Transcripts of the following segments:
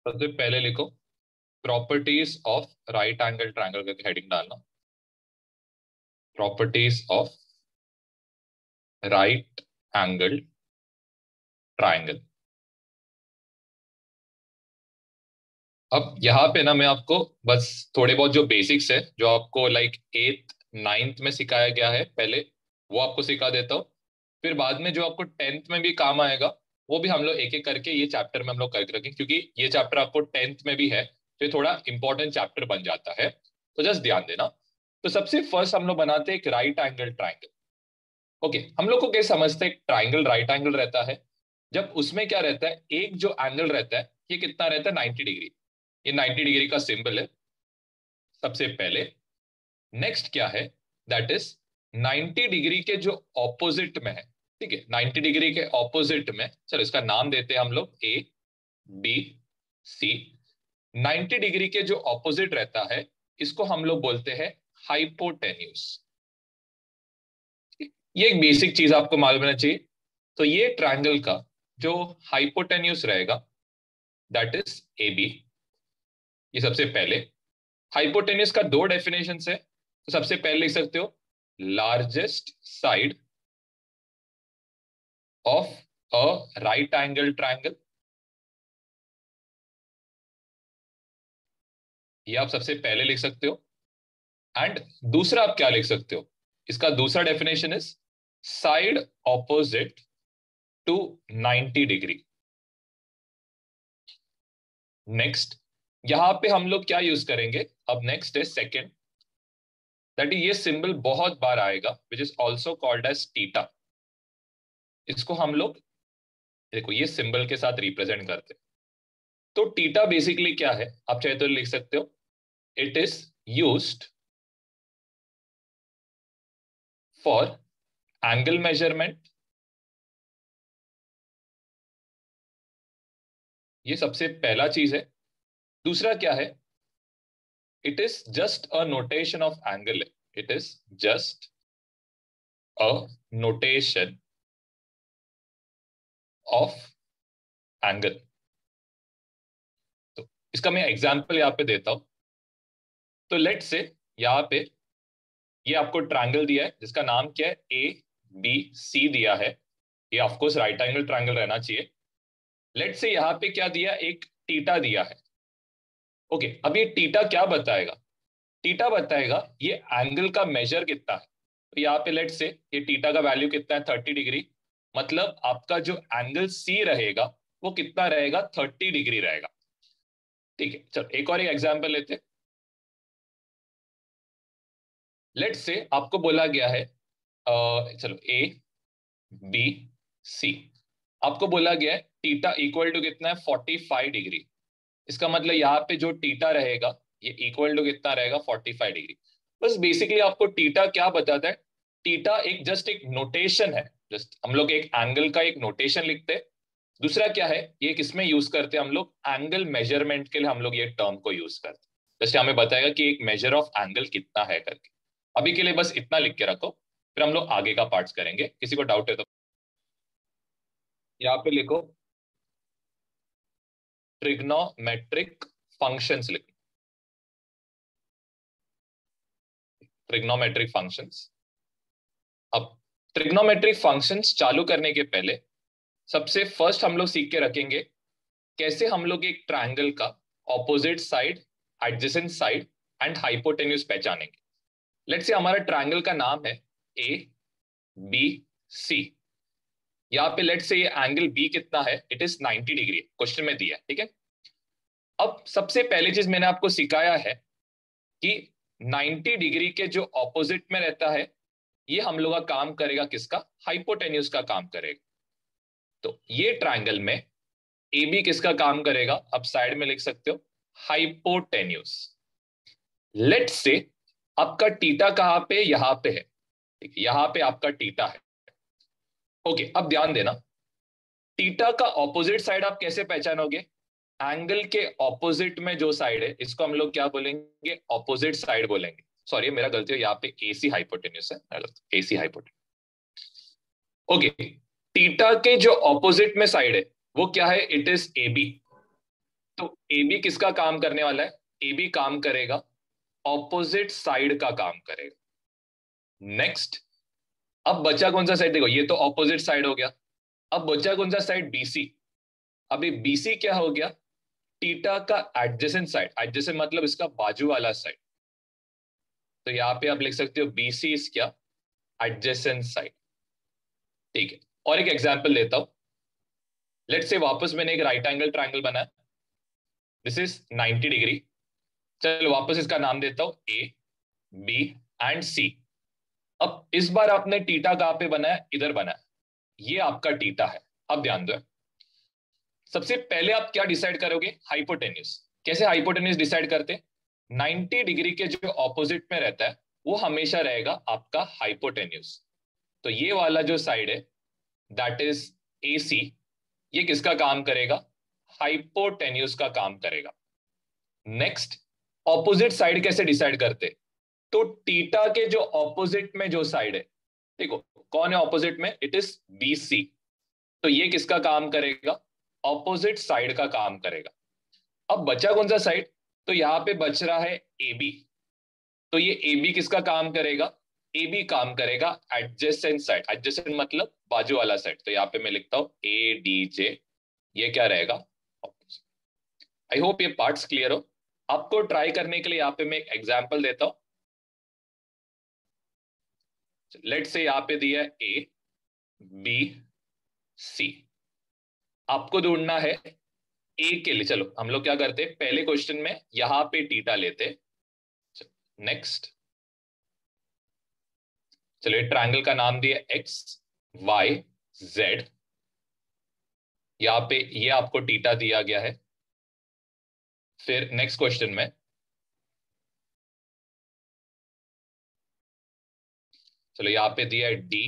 सबसे पहले लिखो properties of right angle triangle करके हेडिंग डालना। Properties of right angle triangle. अब यहाँ पे ना मैं आपको बस थोड़े बहुत जो बेसिक्स है जो आपको लाइक 8th 9th में सिखाया गया है पहले, वो आपको सिखा देता हूँ। फिर बाद में जो आपको 10th में भी काम आएगा वो भी हम लोग एक एक करके ये चैप्टर में हम लोग करके रखेंगे, क्योंकि ये चैप्टर आपको 10th में भी है तो ये थोड़ा इंपॉर्टेंट चैप्टर बन जाता है, तो जस्ट ध्यान देना। तो सबसे फर्स्ट हम लोग बनाते हैं एक राइट एंगल ट्राइंगल। ओके, हम लोग को क्या समझते हैं, ट्राइंगल राइट एंगल रहता है जब उसमें क्या रहता है, एक जो एंगल रहता है ये कितना रहता है 90 डिग्री। ये 90 डिग्री का सिंबल है सबसे पहले। नेक्स्ट क्या है, दैट इज 90 डिग्री के जो ऑपोजिट में है। ठीक है, 90 डिग्री के ऑपोजिट में, चलो इसका नाम देते हैं हम लोग ए बी सी। 90 डिग्री के जो ऑपोजिट रहता है इसको हम लोग बोलते हैं हाइपोटेन्यूस। ये एक बेसिक चीज आपको मालूम होना चाहिए। तो ये ट्रायंगल का जो हाइपोटेन्यूस रहेगा दैट इज ए बी। ये सबसे पहले हाइपोटेन्यूस का दो डेफिनेशन है। तो सबसे पहले लिख सकते हो largest side of a right angle triangle. ये आप सबसे पहले लिख सकते हो। एंड दूसरा आप क्या लिख सकते हो, इसका दूसरा definition is side opposite to 90 degree. Next यहां पे हम लोग क्या यूज करेंगे, अब नेक्स्ट है सेकेंड, दैट ये सिंबल बहुत बार आएगा which is also called as theta. इसको हम लोग देखो ये सिंबल के साथ रिप्रेजेंट करते हैं। तो टीटा बेसिकली क्या है, आप चाहे तो लिख सकते हो it is used for angle measurement. ये सबसे पहला चीज है। दूसरा क्या है, it is just a notation of angle. It is just a notation of angle. तो इसका मैं एग्जांपल यहाँ पे देता हूं। तो लेट से यहाँ पे ये आपको ट्रायंगल दिया है जिसका नाम क्या है ए बी सी दिया है। ये ऑफकोर्स राइट एंगल ट्रायंगल रहना चाहिए। लेट से यहाँ पे क्या दिया, एक टीटा दिया है। ओके, अब ये टीटा क्या बताएगा, टीटा बताएगा ये एंगल का मेजर कितना है। तो यहाँ पे लेट से ये टीटा का वैल्यू कितना है 30 डिग्री। मतलब आपका जो एंगल सी रहेगा वो कितना रहेगा 30 डिग्री रहेगा। ठीक है, चलो एक और एक एग्जांपल लेते हैं। लेट से आपको बोला गया है चलो ए बी सी, आपको बोला गया है टीटा इक्वल टू कितना है 45 डिग्री। इसका मतलब यहाँ पे जो टीटा रहेगा ये इक्वल टू कितना रहेगा 45 डिग्री। बस बेसिकली आपको टीटा क्या बताता है, टीटा एक जस्ट एक नोटेशन है। जस्ट हम लोग एक एंगल का एक नोटेशन लिखते हैं। दूसरा क्या है, ये किसमें यूज करते हैं हम लोग, एंगल मेजरमेंट के लिए हम लोग ये टर्म को यूज करते हैं। जैसे हमें बताएगा कि एक मेजर ऑफ एंगल कितना है करके। अभी के लिए बस इतना लिख के रखो, फिर हम लोग आगे का पार्ट्स करेंगे। किसी को डाउट है तो यहाँ पे लिखो ट्रिग्नोमेट्रिक फंक्शंस लिखो। Trigonometric functions. अब ट्रिग्नोमेट्रिक फंक्शंस चालू करने के पहले सबसे फर्स्ट हम लोग सीख के रखेंगे कैसे हम लोग एक ट्रायंगल का opposite side, adjacent side and hypotenuse पहचानेंगे। लेट्स से हमारा ट्रायंगल का नाम है ए बी सी। यहाँ पे लेट्स से ये एंगल बी कितना है, इट इज 90 डिग्री, क्वेश्चन में दिया है। ठीक है, अब सबसे पहली चीज मैंने आपको सिखाया है कि 90 डिग्री के जो ऑपोजिट में रहता है ये हम लोग का काम करेगा किसका, हाइपोटेन्यूज का काम करेगा। तो ये ट्रायंगल में ए बी किसका काम करेगा, आप साइड में लिख सकते हो हाइपोटेन्यूज। लेट से आपका टीटा कहां पे, यहां पे है। ठीक है, यहां पे आपका टीटा है। ओके, अब ध्यान देना टीटा का ऑपोजिट साइड आप कैसे पहचानोगे, एंगल के ऑपोजिट में जो साइड है इसको हम लोग क्या बोलेंगे, ऑपोजिट साइड बोलेंगे। सॉरी मेरा गलती है, यहाँ पे एसी हाइपोटेन्यूस है, एसी हाइपोटेन्यूस। ओके, टीटा के जो ऑपोजिट में साइड है वो क्या है, इट इज ए बी। तो ए बी किसका काम करने वाला है? ए बी काम करेगा ऑपोजिट साइड का काम करेगा। नेक्स्ट, अब बचा कौन सा साइड? देखो ये तो ऑपोजिट साइड हो गया। अब बचा कौन सा साइड? बीसी। अभी बीसी क्या हो गया? टीटा का एडजेसेंट साइड। एडजेसेंट मतलब इसका बाजू वाला साइड। तो यहां पे आप लिख सकते हो बीसी इज क्या? Adjacent side. ठीक है, और एक एग्जांपल लेता हूं। लेट्स से वापस मैंने एक राइट एंगल ट्रायंगल बनाया। This is 90 degree. चलो वापस इसका नाम देता हूं ए बी एंड सी। अब इस बार आपने टीटा कहां पे बनाया? इधर बनाया। ये आपका टीटा है। अब ध्यान दो, सबसे पहले आप क्या डिसाइड करोगे? हाइपोटेन्यूज। कैसे हाइपोटेन्यूज डिसाइड करते? 90 डिग्री के जो ऑपोजिट में रहता है वो हमेशा रहेगा आपका हाइपोटेन्यूज। तो ये वाला जो साइड है दैट इज ए सी, ये किसका काम करेगा? हाइपोटेन्यूज का काम करेगा। नेक्स्ट, ऑपोजिट साइड कैसे डिसाइड करते? तो टीटा के जो ऑपोजिट में जो साइड है, देखो कौन है ऑपोजिट में? It is B C. तो ये किसका काम करेगा? ऑपोजिट साइड का काम करेगा। अब बचा कौन सा साइड? तो यहां पे बच रहा है ए बी। तो ये ए बी किसका काम करेगा? ए बी काम करेगा एडजेसेंट साइड। एडजेसेंट मतलब बाजू वाला साइड। तो यहाँ पे मैं लिखता हूं ए डी जे, ये क्या रहेगा? आई होप ये पार्ट्स क्लियर हो। आपको ट्राई करने के लिए यहाँ पे मैं एक एग्जाम्पल देता हूं। लेट से यहाँ पे दिया है ए बी सी। आपको ढूंढना है ए के लिए। चलो हम लोग क्या करते हैं, पहले क्वेश्चन में यहां पे टीटा लेते। नेक्स्ट, चलिए ट्रायंगल का नाम दिया एक्स वाई जेड। यहां पे ये आपको टीटा दिया गया है। फिर नेक्स्ट क्वेश्चन में चलो यहां पे दिया है डी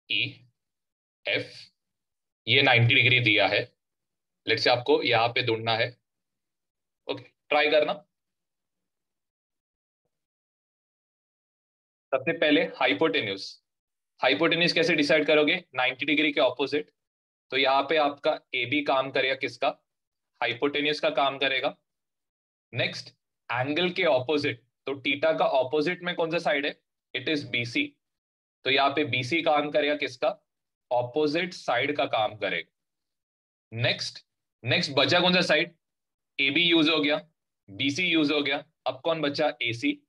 ई एफ, ये 90 डिग्री दिया है। लेट से आपको यहां पे ढूंढना है। ओके, ट्राई करना। सबसे पहले हाइपोटेन्यूज। हाइपोटेन्यूज कैसे डिसाइड करोगे? 90 डिग्री के ऑपोजिट। तो यहाँ पे आपका ए बी काम करेगा किसका? हाइपोटेन्यूज का काम करेगा। नेक्स्ट, एंगल के ऑपोजिट। तो टीटा का ऑपोजिट में कौन सा साइड है? It is BC. तो यहाँ पे बीसी काम करेगा किसका? ऑपोजिट साइड का काम करेगा। नेक्स्ट, नेक्स्ट बचा कौन सा साइड? ए बी यूज हो गया, बीसी यूज हो गया। अब कौन बचा? एसी।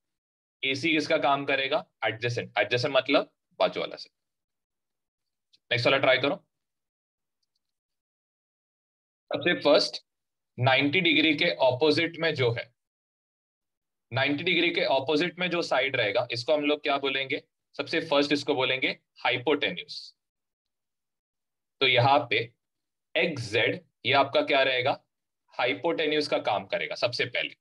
एसी किसका काम करेगा? एडजेसेंट। एडजेसेंट मतलब बाजू वाला से। नेक्स्ट वाला ट्राई करो। सबसे फर्स्ट 90 डिग्री के ऑपोजिट में जो है, 90 डिग्री के ऑपोजिट में जो साइड रहेगा इसको हम लोग क्या बोलेंगे? सबसे फर्स्ट इसको बोलेंगे हाइपोटेन्यूज। तो यहां पे एक्स जेड ये आपका क्या रहेगा? हाइपोटेन्यूज का काम करेगा सबसे पहले।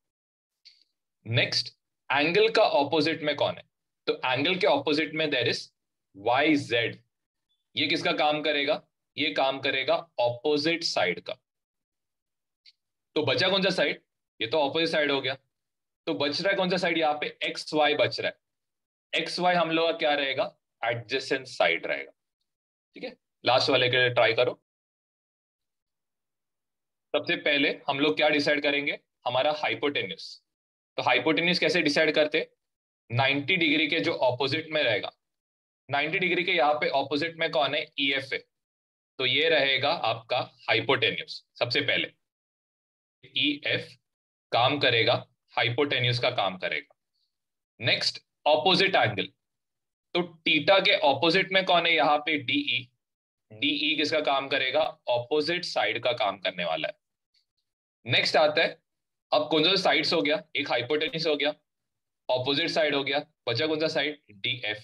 नेक्स्ट, एंगल का ऑपोजिट में कौन है? तो एंगल के ऑपोजिट में देयर इज वाई जेड। ये किसका काम करेगा? ये काम करेगा ऑपोजिट साइड का। तो बचा कौन सा साइड? ये तो ऑपोजिट साइड हो गया। तो बच रहा है कौन सा साइड? यहाँ पे एक्स वाई बच रहा है। एक्स वाई हम लोग का क्या रहेगा? एडजेसेंट साइड रहेगा। ठीक है, लास्ट वाले के लिए ट्राई करो। सबसे पहले हम लोग क्या डिसाइड करेंगे? हमारा हाइपोटेन्यूज। तो हाइपोटेन्यूज कैसे डिसाइड करते? 90 डिग्री के जो ऑपोजिट में रहेगा, 90 डिग्री के यहाँ पे ऑपोजिट में कौन है? ई एफ है। तो ये रहेगा आपका हाइपोटेन्यूज। सबसे पहले ई एफ काम करेगा, हाइपोटेन्यूज का काम करेगा। Next, opposite angle. तो टीटा के ऑपोजिट में कौन है? यहाँ पे डीई। डीई किसका काम करेगा? ऑपोजिट साइड का काम करने वाला है। नेक्स्ट आता है, अब कौन सा साइड्स हो गया? एक हाइपोटेन्यूज हो गया, ऑपोजिट साइड हो गया, बचा कौन सा साइड? D F.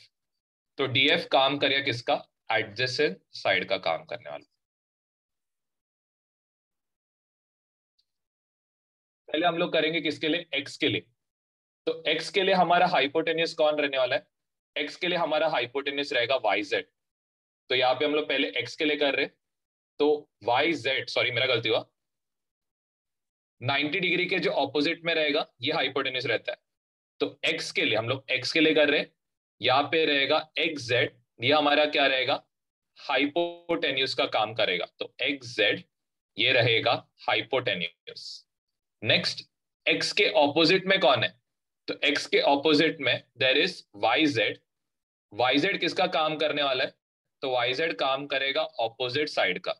तो डी एफ काम करेगा किसका? एडजेसेंट साइड का काम करने वाला। पहले हम लोग करेंगे किसके लिए? एक्स के लिए। तो एक्स के लिए हमारा हाइपोटेन्यूज कौन रहने वाला है? एक्स के लिए हमारा हाइपोटेन्यूज रहेगा वाई जेड। तो यहाँ पे हम लोग पहले एक्स के लिए कर रहे हैं। तो वाई जेड, सॉरी मेरा गलती हुआ, 90 डिग्री के जो ऑपोजिट में रहेगा ये हाइपोटेन्यूज रहता है। तो एक्स के लिए हम लोग एक्स के लिए कर रहे हैं। यहाँ पे रहेगा एक्स जेड, ये हमारा क्या रहेगा? हाइपोटेन्यूज का काम करेगा। तो एक्स जेड ये रहेगा हाइपोटेन्यूस। नेक्स्ट, एक्स के ऑपोजिट में कौन है? तो एक्स के ऑपोजिट में there is Y Z. Y Z किसका काम करने वाला है? तो वाई जेड काम करेगा ऑपोजिट साइड का।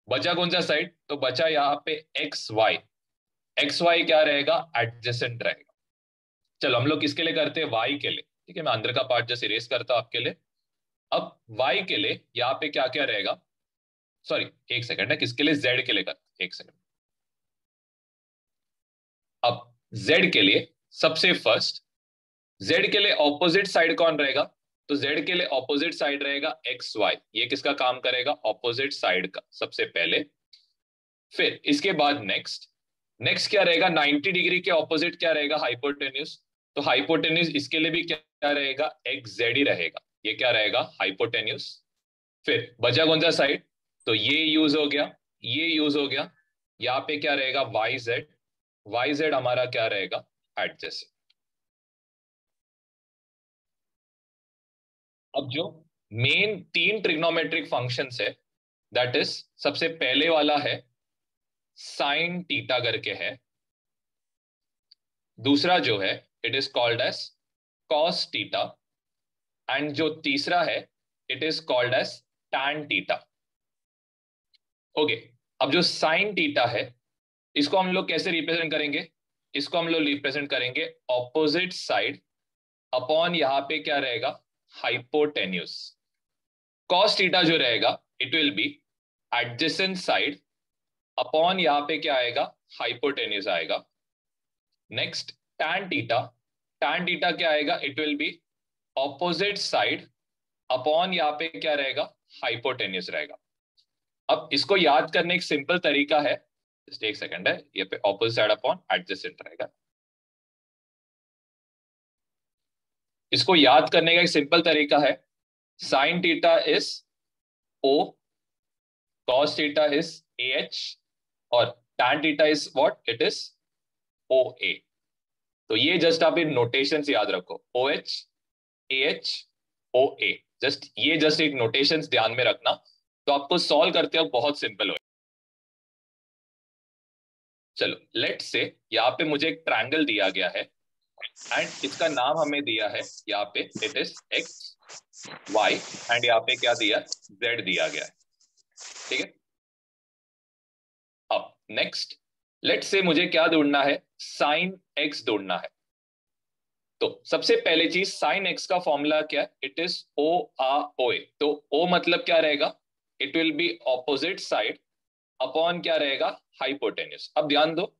बचा कौन सा साइड? तो बचा यहाँ पे एक्स वाई। एक्स वाई क्या रहेगा? एडजेसेंट रहेगा। चलो हम लोग किसके लिए करते हैं? वाई के लिए। ठीक है, मैं अंदर का पार्ट जैसे इरेज करता हूं आपके लिए। अब वाई के लिए यहाँ पे क्या क्या रहेगा? सॉरी, एक सेकंड है, किसके लिए? जेड के लिए करते, एक सेकंड। अब जेड के लिए सबसे फर्स्ट, जेड के लिए ऑपोजिट साइड कौन रहेगा? तो जेड के लिए ऑपोजिट साइड रहेगा एक्स वाई। ये किसका काम करेगा? ऑपोजिट साइड का सबसे पहले। फिर इसके बाद नेक्स्ट, नेक्स्ट क्या रहेगा? 90 डिग्री के ऑपोजिट क्या रहेगा? हाइपोटेन्यूज। तो हाइपोटेन्यूज इसके लिए भी क्या रहेगा? एक्स जेड ही रहेगा। ये क्या रहेगा? हाइपोटेन्यूज। फिर बचा कौन सा साइड? तो ये यूज हो गया, ये यूज हो गया। यहाँ पे क्या रहेगा? Y Z. वाई जेड हमारा क्या रहेगा? एडजेसेंट। अब जो मेन तीन ट्रिग्नोमेट्रिक फंक्शंस है, दैट इज, सबसे पहले वाला है साइन थीटा करके है। दूसरा जो है it is called as cos theta. And जो तीसरा है it is called as tan theta. Okay, अब जो साइन थीटा है इसको हम लोग कैसे रिप्रेजेंट करेंगे? इसको हम लोग रिप्रेजेंट करेंगे ऑपोजिट साइड अपॉन यहाँ पे क्या रहेगा? हाइपोटेन्यूस। कॉस थीटा जो रहेगा it will B adjacent side upon यहाँ पे क्या आएगा? हाइपोटेन्यूस आएगा। Next, tan theta. Tan theta क्या आएगा? It will B opposite side upon यहाँ पे क्या रहेगा? हाइपोटेन्यूस रहेगा। अब इसको याद करने एक सिंपल तरीका है, जस्ट एक सेकंड है, ये पे ऑपोजिट साइड अपॉन एडजेसेंट रहेगा। इसको याद करने का एक सिंपल तरीका है, sine theta is O, cos theta is A H, और tan theta is what? It is O A. तो ये जस्ट आप इन नोटेशन से याद रखो, O H, A H, O A. Just ये जस्ट एक नोटेशन ध्यान में रखना, तो आपको सॉल्व करते वक्त बहुत सिंपल हो। चलो लेट से यहाँ पे मुझे एक ट्रायंगल दिया गया है एंड इसका नाम हमें दिया है यहाँ पे it is X Y, and यहाँ पे क्या दिया? जेड दिया गया है। ठीक है, अब नेक्स्ट लेट से मुझे क्या ढूंढना है? साइन एक्स ढूंढना है। तो सबसे पहले चीज, साइन एक्स का फॉर्मूला क्या है? It is O uh O A. तो ओ मतलब क्या रहेगा? It will B opposite side upon क्या रहेगा? हाइपोटेन्यूस। अब ध्यान दो,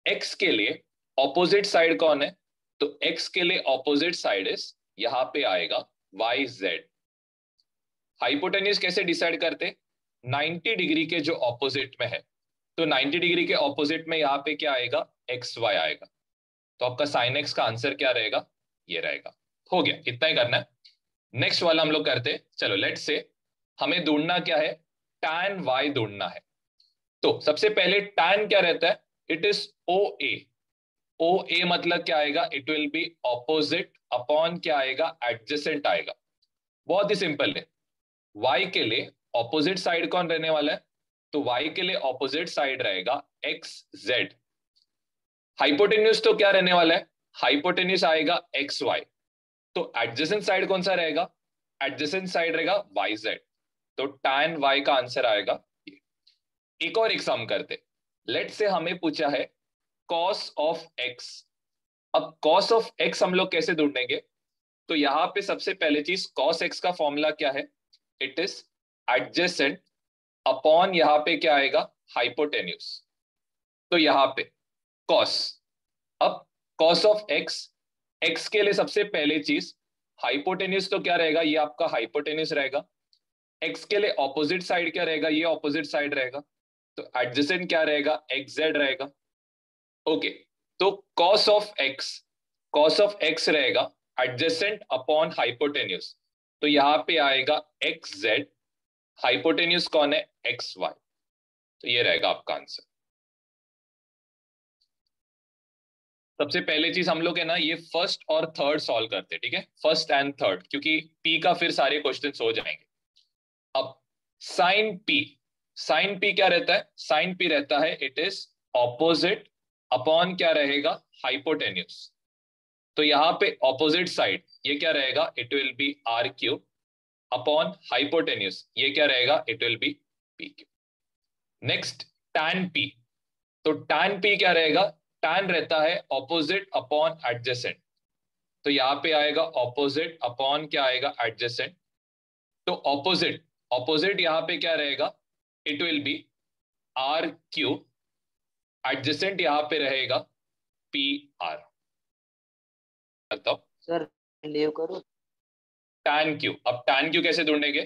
एक्स के लिए ऑपोजिट साइड कौन है? तो एक्स के लिए ऑपोजिट साइड इज यहां पे आएगा वाई जेड। हाइपोटेन्यूस कैसे डिसाइड करते? 90 डिग्री के जो ऑपोजिट में है, तो 90 डिग्री के ऑपोजिट में यहाँ पे क्या आएगा? एक्स वाई आएगा। तो आपका साइन एक्स का आंसर क्या रहेगा? ये रहेगा। हो गया, इतना ही करना है। नेक्स्ट वाला हम लोग करते, चलो लेट से हमें ढूंढना क्या है? टैन वाई ढूंढना है। तो सबसे पहले टैन क्या रहता है? इट इज ओ ए। ओ ए मतलब क्या आएगा? It will B opposite upon क्या आएगा? एडजेसेंट आएगा। बहुत ही सिंपल है। वाई के लिए ऑपोजिट साइड कौन रहने वाला है? तो वाई के लिए ऑपोजिट साइड रहेगा एक्स जेड। हाइपोटेन्यूस तो क्या रहने वाला है? हाइपोटेन्यूस आएगा एक्स वाई। तो एडजेसेंट साइड कौन सा रहेगा? एडजेसेंट साइड रहेगा वाई जेड। तो tan y का आंसर आएगा ये। एक और एक सम करते, लेट से हमें पूछा है cos ऑफ x। अब cos ऑफ x हम लोग कैसे ढूंढेंगे? तो यहां पे सबसे पहले चीज, cos x का फॉर्मूला क्या है? इट इज एडजेसेंट अपॉन यहां पे क्या आएगा? हाइपोटेन्यूस। तो यहां पे cos, अब cos ऑफ x, x के लिए सबसे पहले चीज हाइपोटेन्यूस तो क्या रहेगा? ये आपका हाइपोटेन्यूस रहेगा। x के लिए ऑपोजिट साइड क्या रहेगा? ये ऑपोजिट साइड रहेगा। तो एडजेसेंट क्या रहेगा? एक्स जेड रहेगा। ओके, तो cos of x, cos of x रहेगा एडजेसेंट अपॉन हाइपोटेन्यूस। तो यहां पे आएगा एक्स जेड, हाइपोटेन्यूस कौन है? X Y. तो ये रहेगा आपका आंसर। सबसे पहले चीज हम लोग है ना, ये फर्स्ट और थर्ड सॉल्व करते, ठीक है, फर्स्ट एंड थर्ड, क्योंकि पी का फिर सारे क्वेश्चंस हो जाएंगे। अब साइन पी, साइन पी क्या रहता है? साइन पी रहता है इट इज ऑपोजिट अपॉन क्या रहेगा? हाइपोटेन्यूज। तो यहाँ पे ऑपोजिट साइड ये क्या रहेगा? It will be R cube upon hypotenuse, ये क्या रहेगा? It will be P cube. Next tan P, तो tan पी क्या रहेगा? tan रहता है ऑपोजिट अपॉन एडजेसेंट, तो यहाँ पे आएगा ऑपोजिट अपॉन क्या आएगा? एडजेसेंट। तो ऑपोजिट, ऑपोजिट यहाँ पे क्या रहेगा? It will be R cube, adjacent यहाँ पे रहेगा पी आर। बताओ सर लीव करो। tan क्यू, अब tan क्यू कैसे ढूंढेंगे?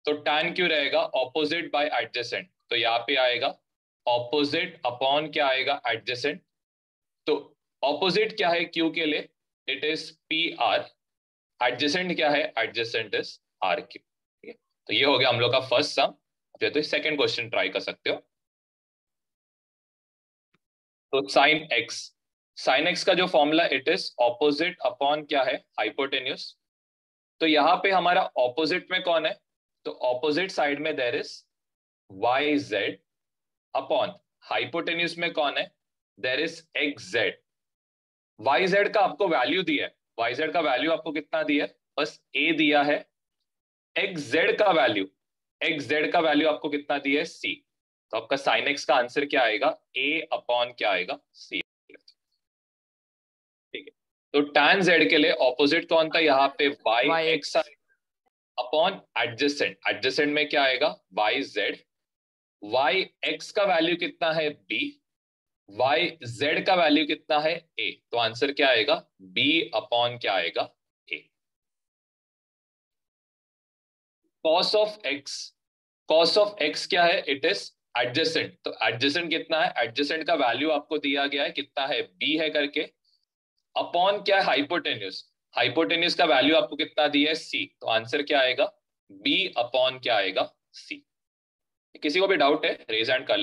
तो tan क्यू रहेगा ऑपोजिट बाय एडजेसेंट, तो यहाँ पे आएगा ऑपोजिट अपॉन क्या आएगा? एडजेसेंट। तो ऑपोजिट क्या है क्यू के लिए? It is P R, adjacent क्या है? Adjacent is R Q. ठीक है, तो ये हो गया हम लोग का फर्स्ट सम। जो तो सेकंड क्वेश्चन ट्राई कर सकते हो। तो साइन एक्स, साइन एक्स का जो formula it is opposite upon क्या है? हाइपोटेन्यूज। तो यहाँ पे हमारा ऑपोजिट में कौन है? तो ऑपोजिट साइड में there is Y Z upon hypotenuse में कौन है? There is X Z. Y Z का आपको वैल्यू दिया है, वाई जेड का वैल्यू आपको कितना दिया है? बस ए दिया है। एक्स जेड का वैल्यू, एक्स जेड का वैल्यू आपको कितना दिया है? सी। तो आपका साइन एक्स का आंसर क्या आएगा? ए अपॉन क्या आएगा? सी। ठीक है, तो tan z के लिए ऑपोजिट कौन था यहाँ पे? Y Y X X. Upon adjacent, adjacent में क्या आएगा? Y Z. वाई एक्स का वैल्यू कितना है? बी। वाई जेड का वैल्यू कितना है? ए। तो आंसर क्या आएगा? बी अपॉन क्या आएगा? A. Cos of x, cos of x क्या है? It is adjacent. तो एडजेसेंट कितना है? एडजेसेंट का वैल्यू आपको दिया गया है कितना है? बी है करके, अपॉन क्या है? हाइपोटेन्यूज। हाइपोटेन्यूज का वैल्यू आपको कितना दिया है? सी। तो आंसर क्या आएगा? बी अपॉन क्या आएगा? सी। किसी को भी डाउट है रेज हैंड कर